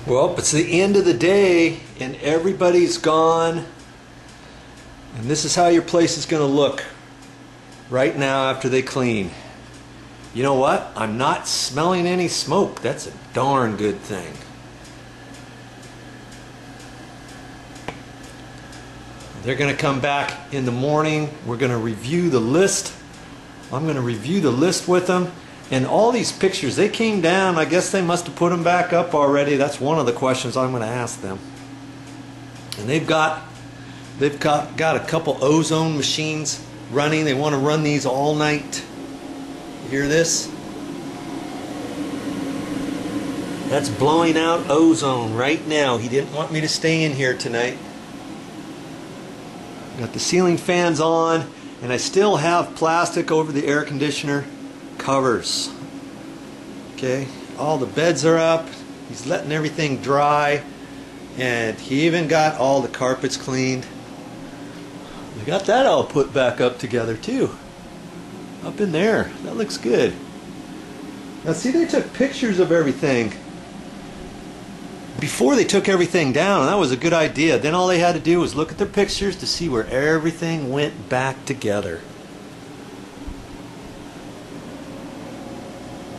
Well, it's the end of the day and everybody's gone, and this is how your place is going to look right now after they clean. You know what? I'm not smelling any smoke. That's a darn good thing. They're going to come back in the morning. We're going to review the list. I'm going to review the list with them. And all these pictures, they came down. I guess they must have put them back up already. That's one of the questions I'm going to ask them. And they've got a couple ozone machines running. They want to run these all night. You hear this? That's blowing out ozone right now. He didn't want me to stay in here tonight. Got the ceiling fans on, and I still have plastic over the air conditioner covers. Okay, all the beds are up. He's letting everything dry, and he even got all the carpets cleaned. We got that all put back up together too. Up in there. That looks good. Now see, they took pictures of everything before they took everything down, and that was a good idea. Then all they had to do was look at their pictures to see where everything went back together.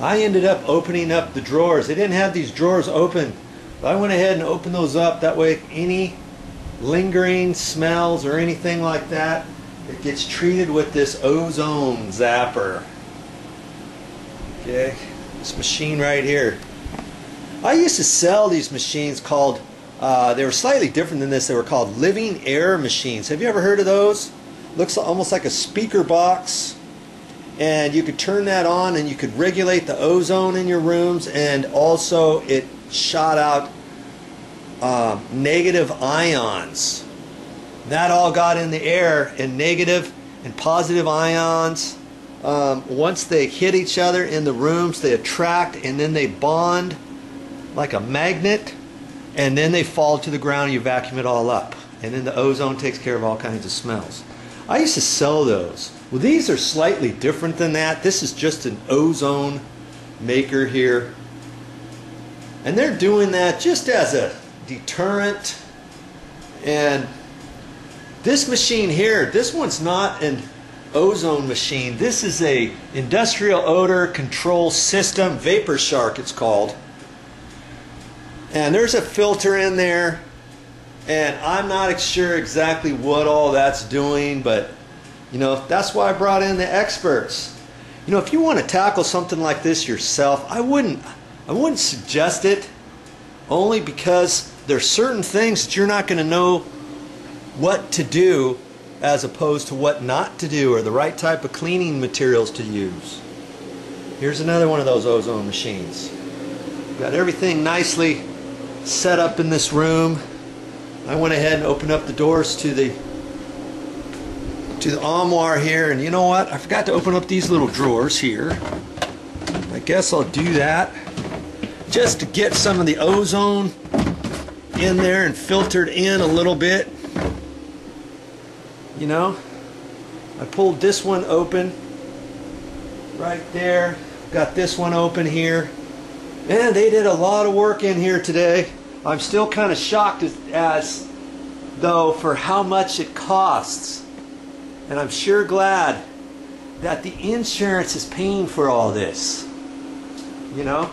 I ended up opening up the drawers. They didn't have these drawers open, but I went ahead and opened those up. That way any lingering smells or anything like that, it gets treated with this ozone zapper. Okay, this machine right here. I used to sell these machines called, they were slightly different than this. They were called living air machines. Have you ever heard of those? Looks almost like a speaker box. And you could turn that on and you could regulate the ozone in your rooms, and also it shot out negative ions. That all got in the air, and negative and positive ions, once they hit each other in the rooms, they attract and then they bond like a magnet, and then they fall to the ground and you vacuum it all up, and then the ozone takes care of all kinds of smells. I used to sell those. Well, these are slightly different than that. This is just an ozone maker here, and they're doing that just as a deterrent. And this machine here, this one's not an ozone machine. This is a industrial odor control system, Vapor Shark it's called. And there's a filter in there, and I'm not sure exactly what all that's doing, but you know, that's why I brought in the experts. You know, if you want to tackle something like this yourself, I wouldn't suggest it, only because there's certain things that you're not going to know what to do as opposed to what not to do, or the right type of cleaning materials to use. Here's another one of those ozone machines. Got everything nicely set up in this room. I went ahead and opened up the doors to the armoire here, and you know what? I forgot to open up these little drawers here. I guess I'll do that just to get some of the ozone in there and filtered in a little bit. You know, I pulled this one open right there. Got this one open here. And they did a lot of work in here today. I'm still kind of shocked as though for how much it costs. And I'm sure glad that the insurance is paying for all this. You know?